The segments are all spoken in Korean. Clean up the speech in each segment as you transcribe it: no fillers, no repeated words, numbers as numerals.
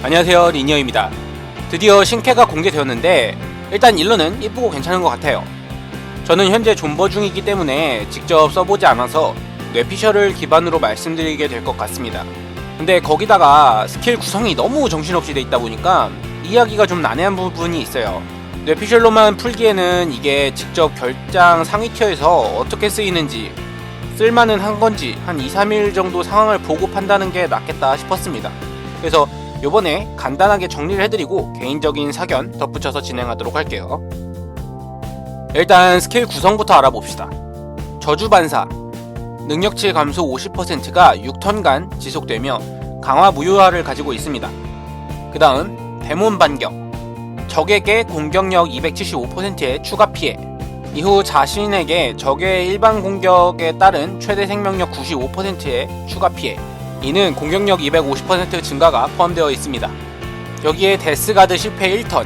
안녕하세요, 리니어입니다. 드디어 신캐가 공개되었는데 일단 일러는 이쁘고 괜찮은 것 같아요. 저는 현재 존버 중이기 때문에 직접 써보지 않아서 뇌피셜을 기반으로 말씀드리게 될 것 같습니다. 근데 거기다가 스킬 구성이 너무 정신없이 돼 있다 보니까 이해하기가 좀 난해한 부분이 있어요. 뇌피셜로만 풀기에는 이게 직접 결장 상위 티어에서 어떻게 쓰이는지 쓸만은 한 건지 한 2-3일 정도 상황을 보고 판단하는 게 낫겠다 싶었습니다. 그래서 요번에 간단하게 정리를 해드리고 개인적인 사견 덧붙여서 진행하도록 할게요. 일단 스킬 구성부터 알아봅시다. 저주반사 능력치 감소 50%가 6턴간 지속되며 강화 무효화를 가지고 있습니다. 그 다음 데몬 반격 적에게 공격력 275%의 추가 피해, 이후 자신에게 적의 일반 공격에 따른 최대 생명력 95%의 추가 피해, 이는 공격력 250% 증가가 포함되어 있습니다. 여기에 데스가드 10회 1턴.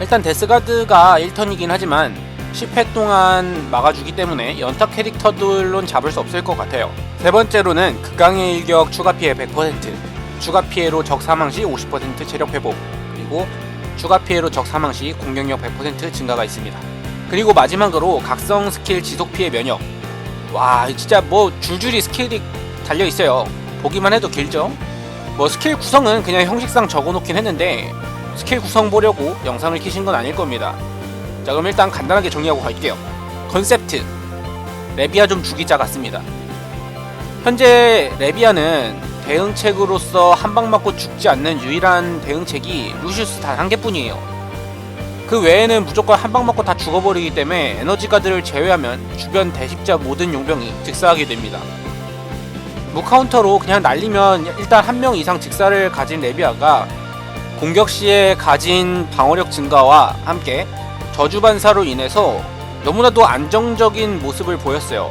일단 데스가드가 1턴이긴 하지만 10회 동안 막아주기 때문에 연타 캐릭터들론 잡을 수 없을 것 같아요. 세 번째로는 극강의 일격 추가 피해 100%, 추가 피해로 적 사망 시 50% 체력 회복, 그리고 추가 피해로 적 사망 시 공격력 100% 증가가 있습니다. 그리고 마지막으로 각성 스킬 지속 피해 면역. 와, 진짜 뭐 줄줄이 스킬이 달려 있어요. 보기만 해도 길죠? 뭐 스킬 구성은 그냥 형식상 적어놓긴 했는데 스킬 구성 보려고 영상을 키신 건 아닐 겁니다. 자, 그럼 일단 간단하게 정리하고 갈게요. 컨셉트 레비아 좀 죽이자 같습니다. 현재 레비아는 대응책으로서 한방 맞고 죽지 않는 유일한 대응책이 루시우스 단 한 개뿐이에요. 그 외에는 무조건 한방 맞고 다 죽어버리기 때문에 에너지 가드를 제외하면 주변 대식자 모든 용병이 직사하게 됩니다. 무카운터로 그냥 날리면 일단 한 명 이상 직사를 가진 레비아가 공격 시에 가진 방어력 증가와 함께 저주반사로 인해서 너무나도 안정적인 모습을 보였어요.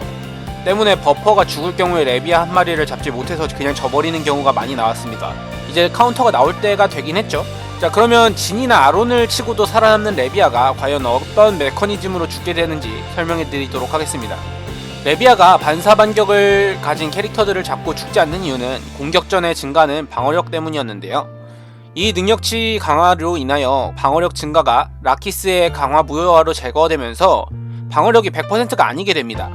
때문에 버퍼가 죽을 경우에 레비아 한 마리를 잡지 못해서 그냥 져버리는 경우가 많이 나왔습니다. 이제 카운터가 나올 때가 되긴 했죠. 자, 그러면 진이나 아론을 치고도 살아남는 레비아가 과연 어떤 메커니즘으로 죽게 되는지 설명해 드리도록 하겠습니다. 레비아가 반사 반격을 가진 캐릭터들을 잡고 죽지 않는 이유는 공격전에 증가하는 방어력 때문이었는데요. 이 능력치 강화로 인하여 방어력 증가가 라키스의 강화 무효화로 제거되면서 방어력이 100%가 아니게 됩니다.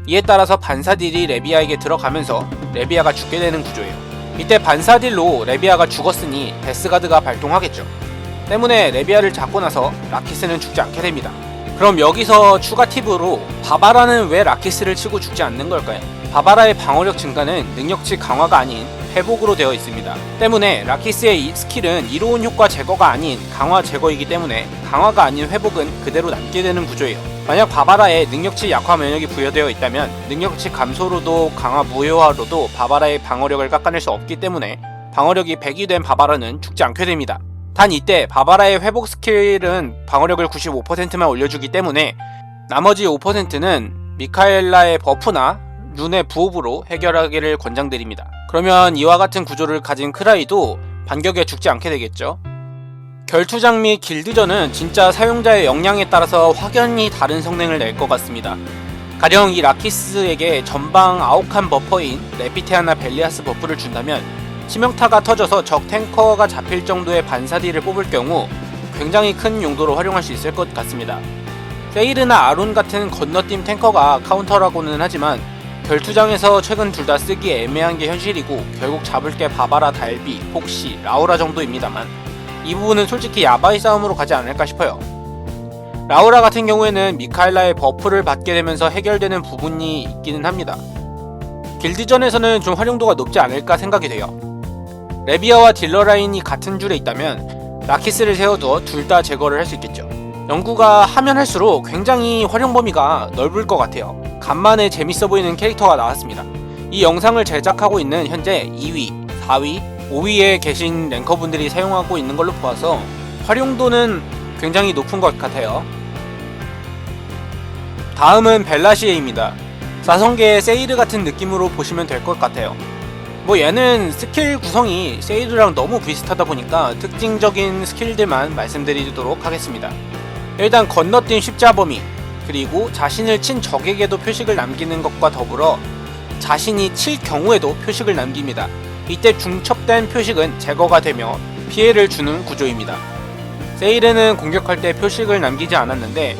이에 따라서 반사딜이 레비아에게 들어가면서 레비아가 죽게 되는 구조예요. 이때 반사딜로 레비아가 죽었으니 데스가드가 발동하겠죠. 때문에 레비아를 잡고 나서 라키스는 죽지 않게 됩니다. 그럼 여기서 추가 팁으로 바바라는 왜 라키스를 치고 죽지 않는 걸까요? 바바라의 방어력 증가는 능력치 강화가 아닌 회복으로 되어 있습니다. 때문에 라키스의 이 스킬은 이로운 효과 제거가 아닌 강화 제거이기 때문에 강화가 아닌 회복은 그대로 남게 되는 구조예요. 만약 바바라에 능력치 약화 면역이 부여되어 있다면 능력치 감소로도 강화 무효화로도 바바라의 방어력을 깎아낼 수 없기 때문에 방어력이 100이 된 바바라는 죽지 않게 됩니다. 단 이때 바바라의 회복 스킬은 방어력을 95%만 올려주기 때문에 나머지 5%는 미카엘라의 버프나 룬의 부업으로 해결하기를 권장드립니다. 그러면 이와 같은 구조를 가진 크라이도 반격에 죽지 않게 되겠죠. 결투장 및 길드전은 진짜 사용자의 역량에 따라서 확연히 다른 성능을 낼 것 같습니다. 가령 이 라키스에게 전방 아욱한 버퍼인 레피테아나 벨리아스 버프를 준다면 치명타가 터져서 적 탱커가 잡힐 정도의 반사딜을 뽑을 경우 굉장히 큰 용도로 활용할 수 있을 것 같습니다. 세이르나 아론 같은 건너뛴 탱커가 카운터라고는 하지만 결투장에서 최근 둘 다 쓰기 애매한 게 현실이고 결국 잡을 게 바바라, 달비, 폭시, 라우라 정도입니다만 이 부분은 솔직히 야바이 싸움으로 가지 않을까 싶어요. 라우라 같은 경우에는 미카엘라의 버프를 받게 되면서 해결되는 부분이 있기는 합니다. 길드전에서는 좀 활용도가 높지 않을까 생각이 돼요. 레비아와 딜러 라인이 같은 줄에 있다면 라키스를 세워두어 둘 다 제거를 할 수 있겠죠. 연구가 하면 할수록 굉장히 활용 범위가 넓을 것 같아요. 간만에 재밌어 보이는 캐릭터가 나왔습니다. 이 영상을 제작하고 있는 현재 2위, 4위, 5위에 계신 랭커분들이 사용하고 있는 걸로 보아서 활용도는 굉장히 높은 것 같아요. 다음은 벨라시에입니다. 사성계의 세이르 같은 느낌으로 보시면 될 것 같아요. 뭐 얘는 스킬 구성이 세이르랑 너무 비슷하다 보니까 특징적인 스킬들만 말씀드리도록 하겠습니다. 일단 건너뛴 십자범위, 그리고 자신을 친 적에게도 표식을 남기는 것과 더불어 자신이 칠 경우에도 표식을 남깁니다. 이때 중첩된 표식은 제거가 되며 피해를 주는 구조입니다. 세일에는 공격할 때 표식을 남기지 않았는데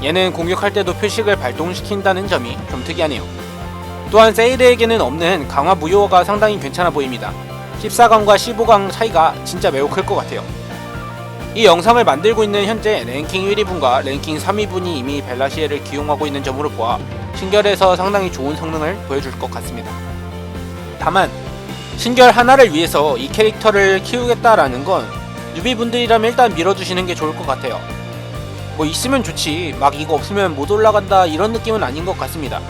얘는 공격할 때도 표식을 발동시킨다는 점이 좀 특이하네요. 또한 세일에게는 없는 강화 무효가 상당히 괜찮아 보입니다. 14강과 15강 차이가 진짜 매우 클 것 같아요. 이 영상을 만들고 있는 현재 랭킹 1위분과 랭킹 3위분이 이미 벨라시에를 기용하고 있는 점으로 보아 신결에서 상당히 좋은 성능을 보여줄 것 같습니다. 다만 신결 하나를 위해서 이 캐릭터를 키우겠다라는 건 뉴비분들이라면 일단 밀어주시는 게 좋을 것 같아요. 뭐 있으면 좋지 막 이거 없으면 못 올라간다 이런 느낌은 아닌 것 같습니다.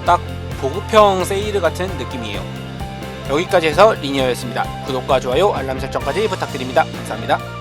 딱 보급형 세일 같은 느낌이에요. 여기까지 해서 리니어였습니다. 구독과 좋아요 알람 설정까지 부탁드립니다. 감사합니다.